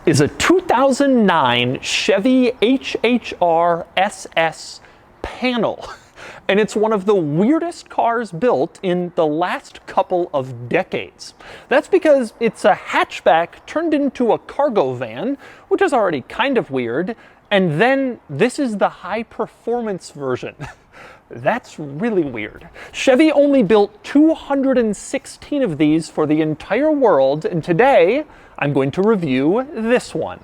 is a 2009 Chevy HHR SS Panel. And it's one of the weirdest cars built in the last couple of decades. That's because it's a hatchback turned into a cargo van, which is already kind of weird, and then this is the high-performance version. That's really weird. Chevy only built 216 of these for the entire world, and today I'm going to review this one.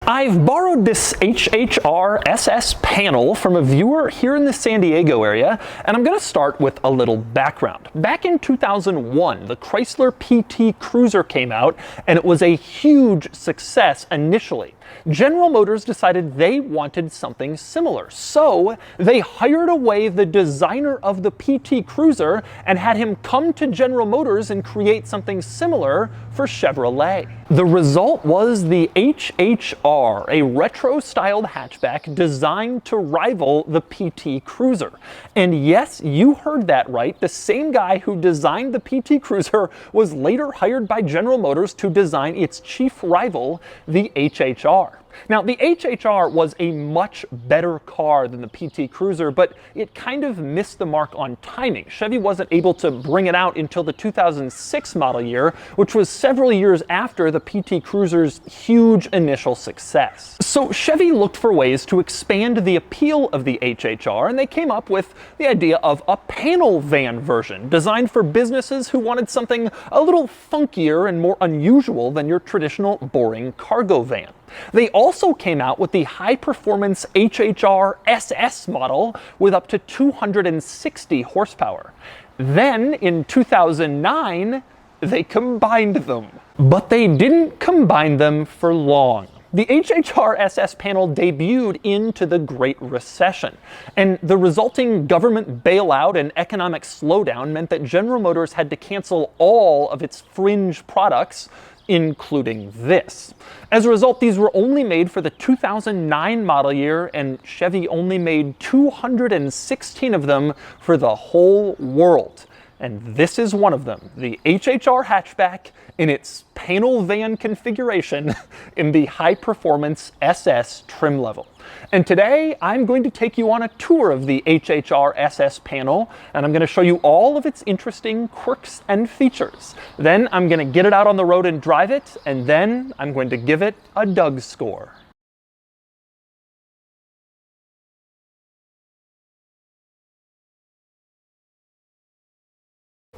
I've borrowed this HHR SS Panel from a viewer here in the San Diego area, and I'm going to start with a little background. Back in 2001, the Chrysler PT Cruiser came out, and it was a huge success initially. General Motors decided they wanted something similar, so they hired away the designer of the PT Cruiser and had him come to General Motors and create something similar for Chevrolet. The result was the HHR, a retro-styled hatchback designed to rival the PT Cruiser. And yes, you heard that right, the same guy who designed the PT Cruiser was later hired by General Motors to design its chief rival, the HHR. Now, the HHR was a much better car than the PT Cruiser, but it kind of missed the mark on timing. Chevy wasn't able to bring it out until the 2006 model year, which was several years after the PT Cruiser's huge initial success. So Chevy looked for ways to expand the appeal of the HHR, and they came up with the idea of a panel van version, designed for businesses who wanted something a little funkier and more unusual than your traditional boring cargo van. They also came out with the high-performance HHR SS model with up to 260 horsepower. Then, in 2009, they combined them. But they didn't combine them for long. The HHR SS Panel debuted into the Great Recession, and the resulting government bailout and economic slowdown meant that General Motors had to cancel all of its fringe products, including this. As a result, these were only made for the 2009 model year, and Chevy only made 216 of them for the whole world. And this is one of them, the HHR hatchback in its panel van configuration in the high-performance SS trim level. And today, I'm going to take you on a tour of the HHR SS Panel, and I'm going to show you all of its interesting quirks and features. Then I'm going to get it out on the road and drive it, and then I'm going to give it a Doug score.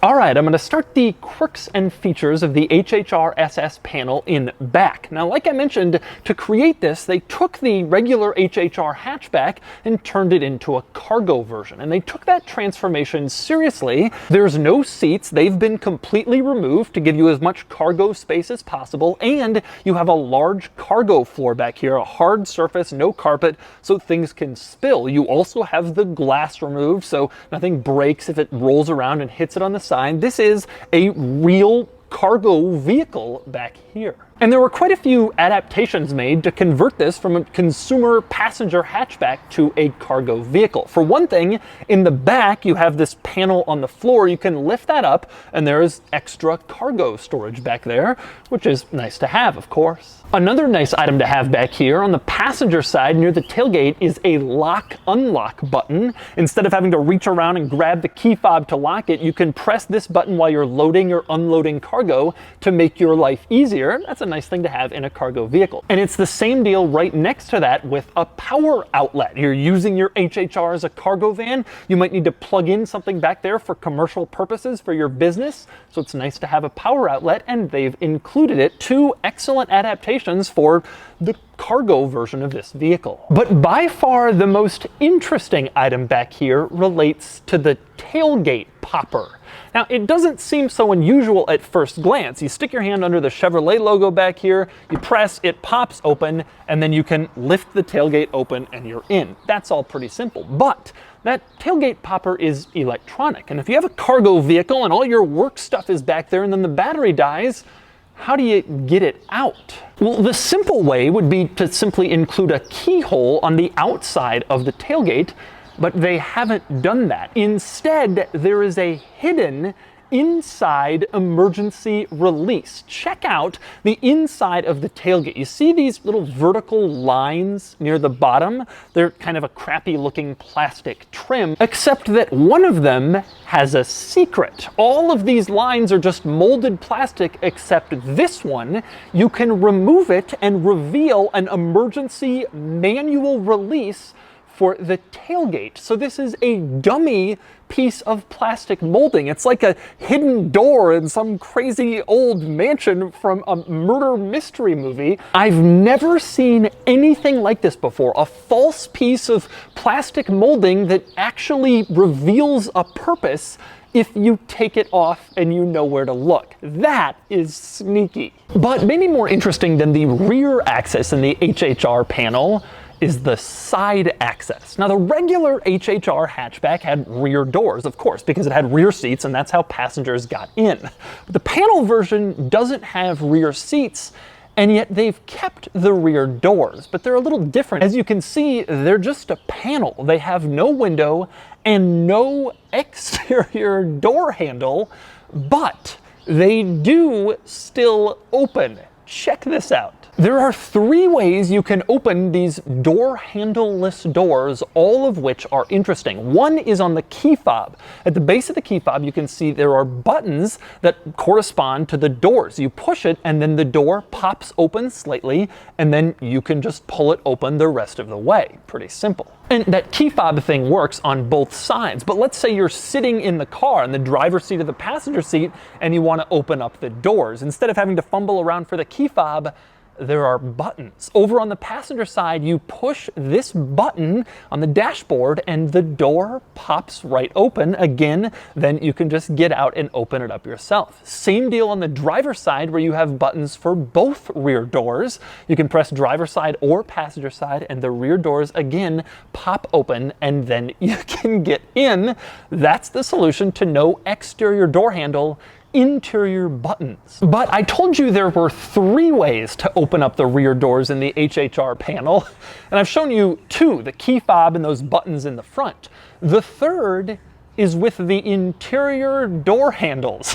Alright, I'm going to start the quirks and features of the HHR SS Panel in back. Now, like I mentioned, to create this, they took the regular HHR hatchback and turned it into a cargo version. And they took that transformation seriously. There's no seats. They've been completely removed to give you as much cargo space as possible. And you have a large cargo floor back here, a hard surface, no carpet, so things can spill. You also have the glass removed, so nothing breaks if it rolls around and hits it on the side. This is a real cargo vehicle back here. And there were quite a few adaptations made to convert this from a consumer passenger hatchback to a cargo vehicle. For one thing, in the back you have this panel on the floor. You can lift that up and there is extra cargo storage back there, which is nice to have, of course. Another nice item to have back here on the passenger side near the tailgate is a lock-unlock button. Instead of having to reach around and grab the key fob to lock it, you can press this button while you're loading or unloading cargo to make your life easier. That's a nice thing to have in a cargo vehicle. And it's the same deal right next to that with a power outlet. You're using your HHR as a cargo van. You might need to plug in something back there for commercial purposes for your business. So it's nice to have a power outlet, and they've included it. Two excellent adaptations for the cargo version of this vehicle. But by far the most interesting item back here relates to the tailgate popper. Now, it doesn't seem so unusual at first glance. You stick your hand under the Chevrolet logo back here, you press, it pops open, and then you can lift the tailgate open and you're in. That's all pretty simple. But that tailgate popper is electronic. And if you have a cargo vehicle and all your work stuff is back there and then the battery dies, how do you get it out? Well, the simple way would be to simply include a keyhole on the outside of the tailgate, but they haven't done that. Instead, there is a hidden inside emergency release. Check out the inside of the tailgate. You see these little vertical lines near the bottom? They're kind of a crappy looking plastic trim, except that one of them has a secret. All of these lines are just molded plastic, except this one, you can remove it and reveal an emergency manual release for the tailgate. So this is a dummy piece of plastic molding. It's like a hidden door in some crazy old mansion from a murder mystery movie. I've never seen anything like this before. A false piece of plastic molding that actually reveals a purpose if you take it off and you know where to look. That is sneaky. But maybe more interesting than the rear axis in the HHR panel is the side access. Now, the regular HHR hatchback had rear doors, of course, because it had rear seats and that's how passengers got in. But the panel version doesn't have rear seats, and yet they've kept the rear doors, but they're a little different. As you can see, they're just a panel. They have no window and no exterior door handle, but they do still open. Check this out. There are 3 ways you can open these door handle-less doors, all of which are interesting. One is on the key fob. At the base of the key fob, you can see there are buttons that correspond to the doors. You push it and then the door pops open slightly, and then you can just pull it open the rest of the way. Pretty simple. And that key fob thing works on both sides, but let's say you're sitting in the car in the driver's seat or the passenger seat and you want to open up the doors. Instead of having to fumble around for the key fob, there are buttons. Over on the passenger side, you push this button on the dashboard and the door pops right open. Again, then you can just get out and open it up yourself. Same deal on the driver's side where you have buttons for both rear doors. You can press driver's side or passenger side and the rear doors again pop open and then you can get in. That's the solution to no exterior door handle, interior buttons. But I told you there were 3 ways to open up the rear doors in the HHR panel, and I've shown you 2, the key fob and those buttons in the front. The third is with the interior door handles.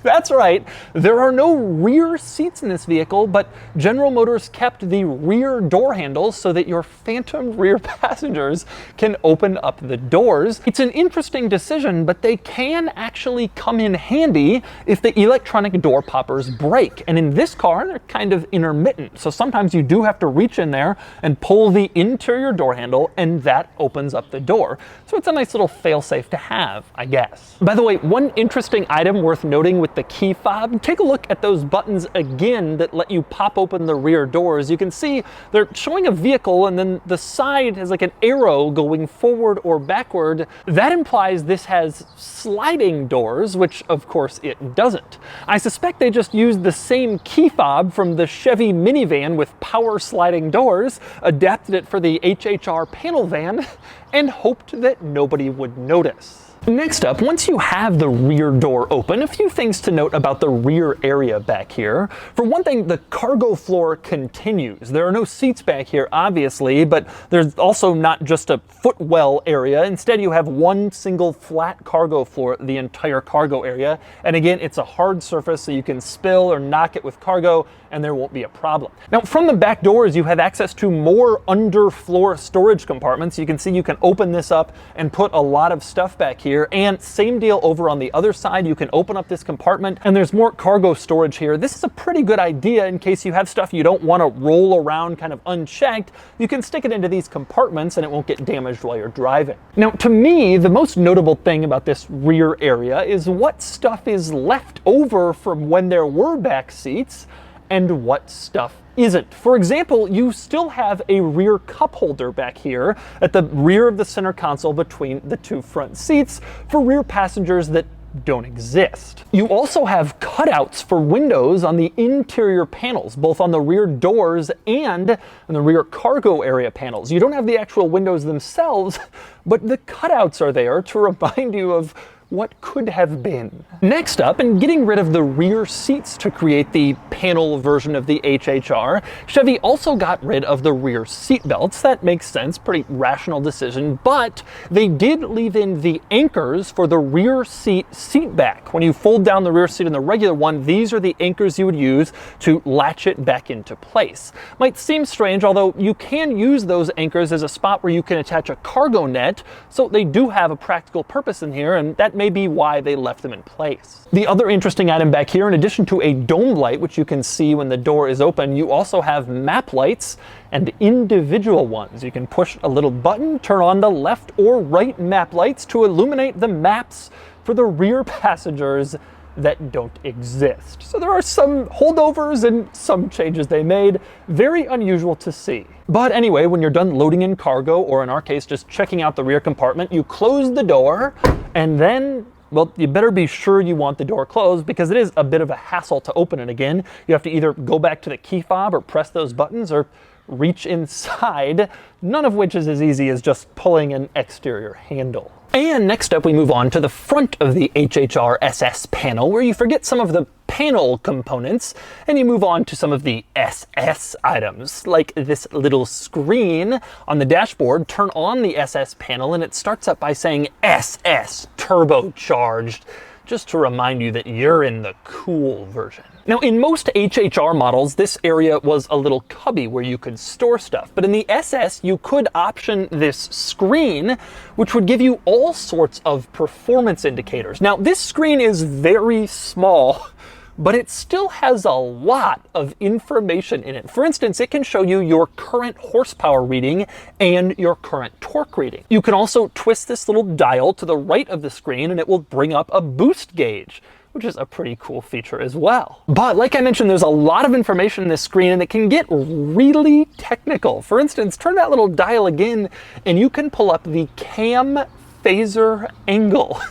That's right, there are no rear seats in this vehicle, but General Motors kept the rear door handles so that your phantom rear passengers can open up the doors. It's an interesting decision, but they can actually come in handy if the electronic door poppers break. And in this car, they're kind of intermittent. So sometimes you do have to reach in there and pull the interior door handle, and that opens up the door. So it's a nice little fail-safe to have, I guess. By the way, one interesting item worth noting with the key fob, take a look at those buttons again that let you pop open the rear doors. You can see they're showing a vehicle and then the side has like an arrow going forward or backward. That implies this has sliding doors, which of course it doesn't. I suspect they just used the same key fob from the Chevy minivan with power sliding doors, adapted it for the HHR panel van, and hoped that nobody would notice. Next up, once you have the rear door open, a few things to note about the rear area back here. For one thing, the cargo floor continues. There are no seats back here, obviously, but there's also not just a footwell area. Instead, you have one single flat cargo floor, the entire cargo area. And again, it's a hard surface, so you can spill or knock it with cargo, and there won't be a problem. Now, from the back doors, you have access to more underfloor storage compartments. You can see you can open this up and put a lot of stuff back here. And same deal over on the other side. You can open up this compartment and there's more cargo storage here. This is a pretty good idea in case you have stuff you don't want to roll around kind of unchecked. You can stick it into these compartments and it won't get damaged while you're driving. Now, to me, the most notable thing about this rear area is what stuff is left over from when there were back seats and what stuff isn't. For example, you still have a rear cup holder back here at the rear of the center console between the 2 front seats for rear passengers that don't exist. You also have cutouts for windows on the interior panels, both on the rear doors and on the rear cargo area panels. You don't have the actual windows themselves, but the cutouts are there to remind you of what could have been. Next up, and getting rid of the rear seats to create the panel version of the HHR, Chevy also got rid of the rear seat belts. That makes sense, pretty rational decision, but they did leave in the anchors for the rear seat back. When you fold down the rear seat in the regular one, these are the anchors you would use to latch it back into place. Might seem strange, although you can use those anchors as a spot where you can attach a cargo net, so they do have a practical purpose in here, and that may be why they left them in place. The other interesting item back here, in addition to a dome light, which you can see when the door is open, you also have map lights and individual ones. You can push a little button, turn on the left or right map lights to illuminate the maps for the rear passengers that don't exist. So there are some holdovers and some changes they made. Very unusual to see. But anyway, when you're done loading in cargo, or in our case, just checking out the rear compartment, you close the door, and then, well, you better be sure you want the door closed, because it is a bit of a hassle to open it again. You have to either go back to the key fob or press those buttons or reach inside, none of which is as easy as just pulling an exterior handle. And next up, we move on to the front of the HHR SS panel, where you forget some of the panel components and you move on to some of the SS items, like this little screen on the dashboard. Turn on the SS panel and it starts up by saying SS turbocharged, just to remind you that you're in the cool version. Now, in most HHR models, this area was a little cubby where you could store stuff, but in the SS, you could option this screen, which would give you all sorts of performance indicators. Now, this screen is very small, but it still has a lot of information in it. For instance, it can show you your current horsepower reading and your current torque reading. You can also twist this little dial to the right of the screen and it will bring up a boost gauge, which is a pretty cool feature as well. But like I mentioned, there's a lot of information in this screen and it can get really technical. For instance, turn that little dial again and you can pull up the cam phaser angle,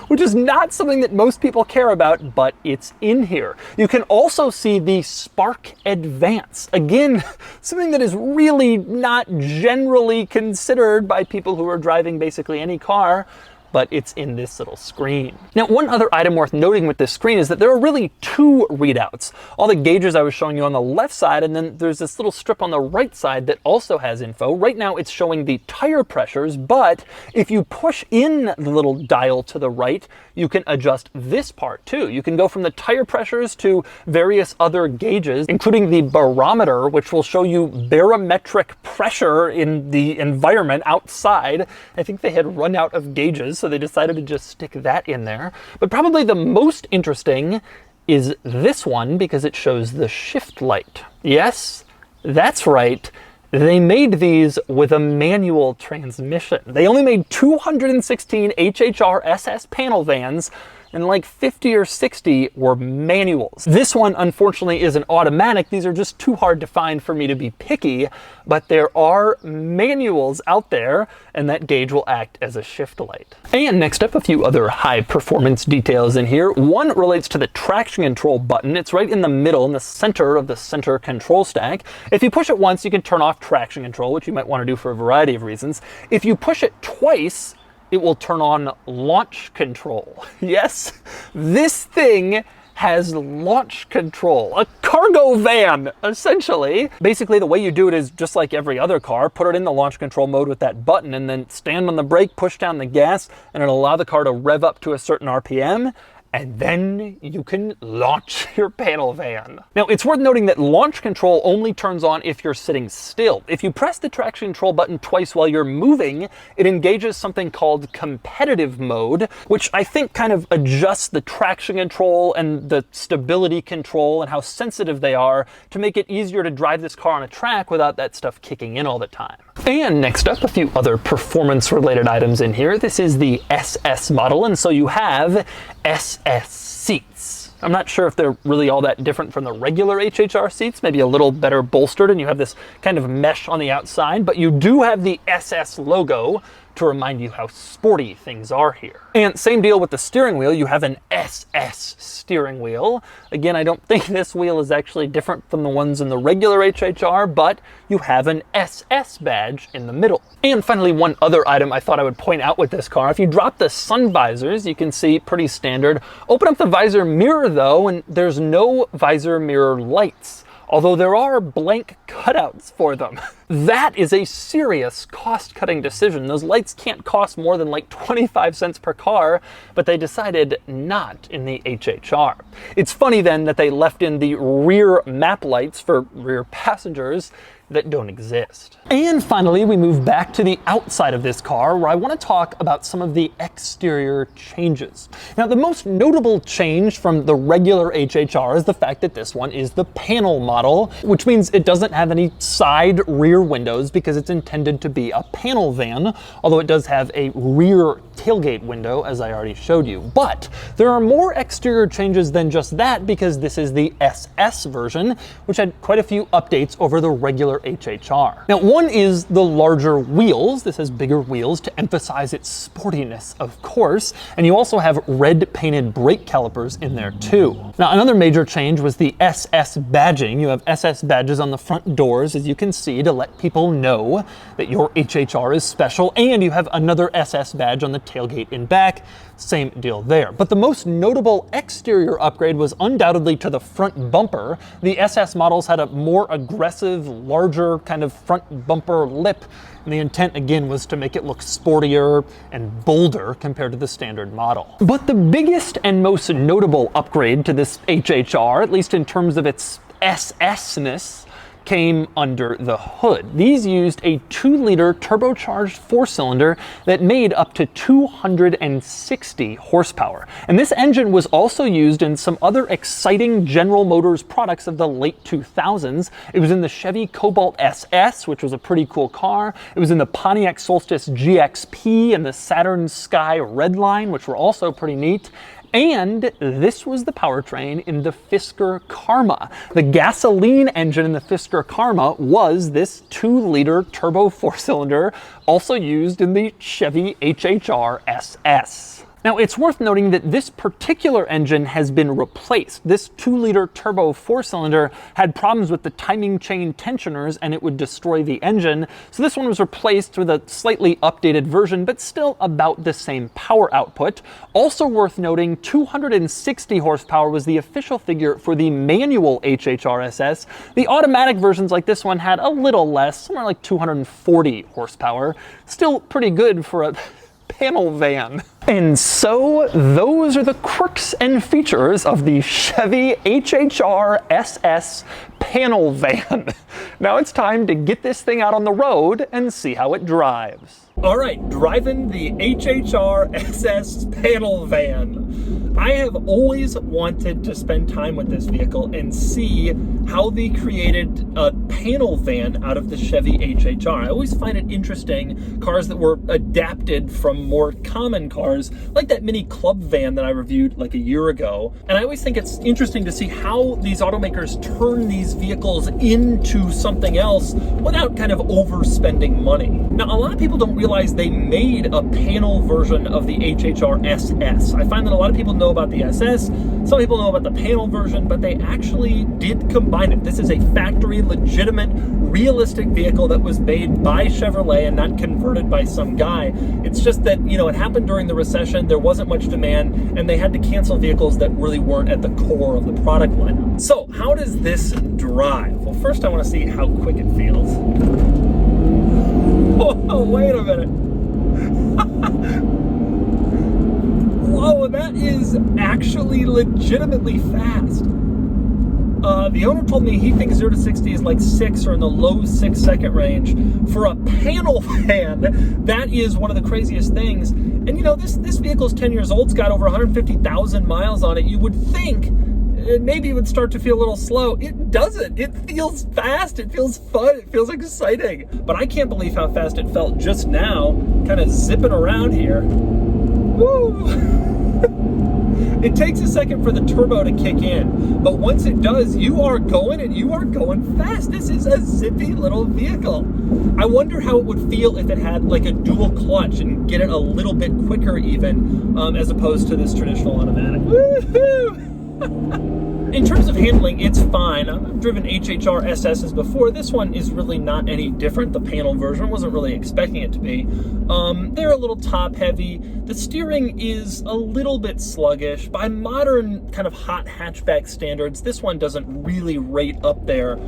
which is not something that most people care about, but it's in here. You can also see the spark advance. Again, something that is really not generally considered by people who are driving basically any car, but it's in this little screen. Now, one other item worth noting with this screen is that there are really two readouts. All the gauges I was showing you on the left side, and then there's this little strip on the right side that also has info. Right now it's showing the tire pressures, but if you push in the little dial to the right, you can adjust this part too. You can go from the tire pressures to various other gauges, including the barometer, which will show you barometric pressure in the environment outside. I think they had run out of gauges, so they decided to just stick that in there. But probably the most interesting is this one, because it shows the shift light. Yes, that's right. They made these with a manual transmission. They only made 216 HHR SS panel vans, and like 50 or 60 were manuals. This one, unfortunately, is an automatic. These are just too hard to find for me to be picky, but there are manuals out there, and that gauge will act as a shift light. And next up, a few other high performance details in here. One relates to the traction control button. It's right in the middle, in the center of the center control stack. If you push it once, you can turn off traction control, which you might want to do for a variety of reasons. If you push it twice, it will turn on launch control. Yes, this thing has launch control. A cargo van, essentially. Basically, the way you do it is just like every other car. Put it in the launch control mode with that button and then stand on the brake, push down the gas, and it'll allow the car to rev up to a certain RPM. And then you can launch your panel van. Now, it's worth noting that launch control only turns on if you're sitting still. If you press the traction control button twice while you're moving, it engages something called competitive mode, which I think kind of adjusts the traction control and the stability control and how sensitive they are to make it easier to drive this car on a track without that stuff kicking in all the time. And next up, a few other performance-related items in here. This is the SS model, and so you have SS seats. I'm not sure if they're really all that different from the regular HHR seats, maybe a little better bolstered, and you have this kind of mesh on the outside, but you do have the SS logo to remind you how sporty things are here. And same deal with the steering wheel. You have an SS steering wheel. Again, I don't think this wheel is actually different from the ones in the regular HHR, but you have an SS badge in the middle. And finally, one other item I thought I would point out with this car. If you drop the sun visors, you can see pretty standard. Open up the visor mirror though, and there's no visor mirror lights, although there are blank cutouts for them. That is a serious cost-cutting decision. Those lights can't cost more than like 25 cents per car, but they decided not in the HHR. It's funny then that they left in the rear map lights for rear passengers that don't exist. And finally, we move back to the outside of this car, where I want to talk about some of the exterior changes. Now, the most notable change from the regular HHR is the fact that this one is the panel model, which means it doesn't have any side rear windows because it's intended to be a panel van, although it does have a rear tailgate window, as I already showed you. But there are more exterior changes than just that, because this is the SS version, which had quite a few updates over the regular HHR. Now, one is the larger wheels. This has bigger wheels to emphasize its sportiness, of course, and you also have red painted brake calipers in there too. Now, another major change was the SS badging. You have SS badges on the front doors, as you can see, to let people know that your HHR is special, and you have another SS badge on the tailgate in back. Same deal there. But the most notable exterior upgrade was undoubtedly to the front bumper. The SS models had a more aggressive, larger kind of front bumper lip, and the intent again was to make it look sportier and bolder compared to the standard model. But the biggest and most notable upgrade to this HHR, at least in terms of its SS-ness, came under the hood. These used a 2-liter turbocharged 4-cylinder that made up to 260 horsepower. And this engine was also used in some other exciting General Motors products of the late 2000s. It was in the Chevy Cobalt SS, which was a pretty cool car. It was in the Pontiac Solstice GXP and the Saturn Sky Redline, which were also pretty neat. And this was the powertrain in the Fisker Karma. The gasoline engine in the Fisker Karma was this 2-liter turbo 4-cylinder, also used in the Chevy HHR SS. Now, it's worth noting that this particular engine has been replaced. This 2-liter turbo 4-cylinder had problems with the timing chain tensioners and it would destroy the engine. So this one was replaced with a slightly updated version, but still about the same power output. Also worth noting, 260 horsepower was the official figure for the manual HHR SS. The automatic versions like this one had a little less, somewhere like 240 horsepower. Still pretty good for a panel van. And so those are the quirks and features of the Chevy HHR SS panel van. Now it's time to get this thing out on the road and see how it drives. All right, driving the HHR SS panel van. I have always wanted to spend time with this vehicle and see how they created a panel van out of the Chevy HHR. I always find it interesting, cars that were adapted from more common cars, like that mini club van that I reviewed like a year ago. And I always think it's interesting to see how these automakers turn these vehicles into something else without kind of overspending money. Now, a lot of people don't realize they made a panel version of the HHR SS. I find that a lot of people know about the SS, some people know about the panel version, but they actually did combine it. This is a factory, legitimate, realistic vehicle that was made by Chevrolet and not converted by some guy. It's just that, you know, it happened during the recession, there wasn't much demand, and they had to cancel vehicles that really weren't at the core of the product lineup. So, how does this drive? Well, first I want to see how quick it feels. Oh, wait a minute. Whoa, that is actually legitimately fast. The owner told me he thinks 0 to 60 is like 6 or in the low 6-second range. For a panel van, that is one of the craziest things. And you know, this vehicle is 10 years old, it's got over 150,000 miles on it. You would think maybe it would start to feel a little slow. It doesn't. It feels fast, it feels fun, it feels exciting. But I can't believe how fast it felt just now, kind of zipping around here. Woo! It takes a second for the turbo to kick in, but once it does, you are going and you are going fast. This is a zippy little vehicle. I wonder how it would feel if it had like a dual clutch and get it a little bit quicker even, as opposed to this traditional automatic. Woohoo! In terms of handling, it's fine. I've driven HHR SS's before. This one is really not any different. The panel version, wasn't really expecting it to be. They're a little top heavy. The steering is a little bit sluggish. By modern kind of hot hatchback standards, this one doesn't really rate up there.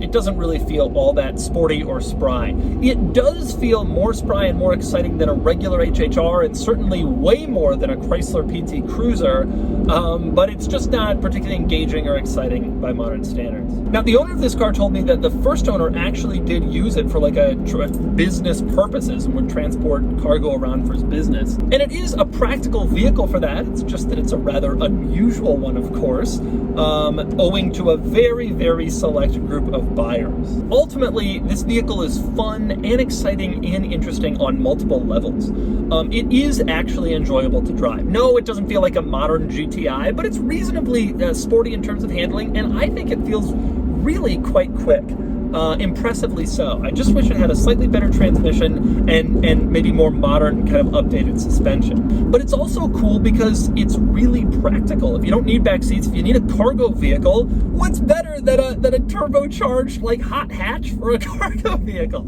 It doesn't really feel all that sporty or spry. It does feel more spry and more exciting than a regular HHR, and certainly way more than a Chrysler PT Cruiser, but it's just not particularly engaging or exciting by modern standards. Now, the owner of this car told me that the first owner actually did use it for like a business purposes and would transport cargo around for his business. And it is a practical vehicle for that. It's just that it's a rather unusual one, of course, owing to a very, very select group of buyers. Ultimately, this vehicle is fun and exciting and interesting on multiple levels. It is actually enjoyable to drive. No, it doesn't feel like a modern GTI, but it's reasonably sporty in terms of handling, and I think it feels really quite quick. Impressively so. I just wish it had a slightly better transmission and maybe more modern kind of updated suspension. But it's also cool because it's really practical. If you don't need back seats, if you need a cargo vehicle, what's better than a turbocharged like hot hatch for a cargo vehicle?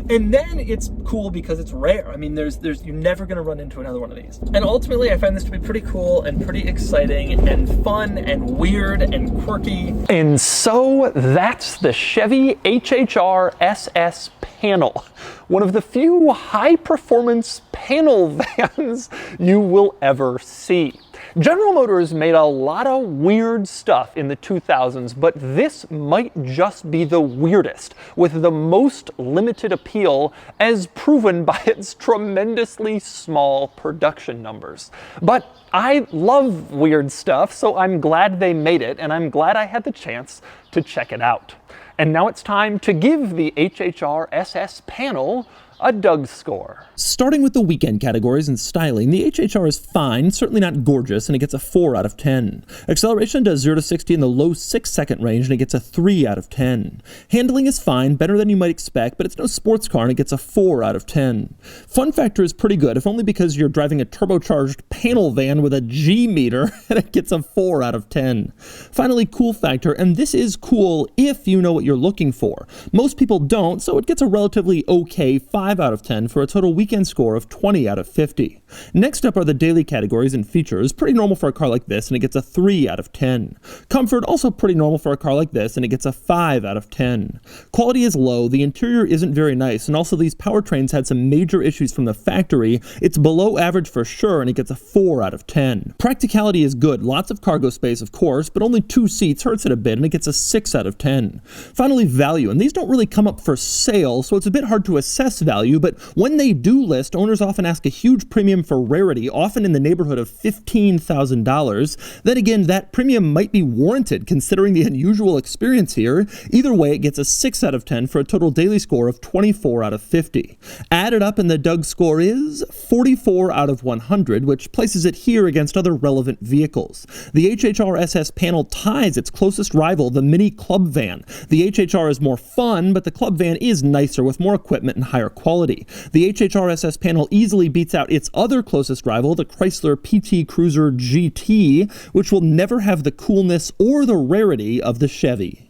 And then it's cool because it's rare. I mean, you're never gonna run into another one of these. And ultimately, I find this to be pretty cool and pretty exciting and fun and weird and quirky. And so that's the Chevy HHR SS Panel, one of the few high-performance panel vans you will ever see. General Motors made a lot of weird stuff in the 2000s, but this might just be the weirdest, with the most limited appeal, as proven by its tremendously small production numbers. But I love weird stuff, so I'm glad they made it, and I'm glad I had the chance to check it out. And now it's time to give the HHR SS Panel a Doug score. Starting with the weekend categories and styling, the HHR is fine, certainly not gorgeous, and it gets a 4 out of 10. Acceleration does 0 to 60 in the low 6-second range, and it gets a 3 out of 10. Handling is fine, better than you might expect, but it's no sports car, and it gets a 4 out of 10. Fun factor is pretty good, if only because you're driving a turbocharged panel van with a G meter, and it gets a 4 out of 10. Finally, cool factor, and this is cool if you know what you're looking for. Most people don't, so it gets a relatively okay 5 out of 10 for a total weekend score of 20 out of 50. Next up are the daily categories and features, pretty normal for a car like this, and it gets a 3 out of 10. Comfort, also pretty normal for a car like this, and it gets a 5 out of 10. Quality is low, the interior isn't very nice, and also these powertrains had some major issues from the factory. It's below average for sure, and it gets a 4 out of 10. Practicality is good, lots of cargo space of course, but only 2 seats hurts it a bit, and it gets a 6 out of 10. Finally, value, and these don't really come up for sale, so it's a bit hard to assess value, but when they do list, owners often ask a huge premium for rarity, often in the neighborhood of $15,000. Then again, that premium might be warranted considering the unusual experience here. Either way, it gets a 6 out of 10 for a total daily score of 24 out of 50. Added up, and the Doug score is 44 out of 100, which places it here against other relevant vehicles. The HHR SS Panel ties its closest rival, the Mini Club Van. The HHR is more fun, but the Club Van is nicer with more equipment and higher quality. The HHR SS Panel easily beats out its other closest rival, the Chrysler PT Cruiser GT, which will never have the coolness or the rarity of the Chevy.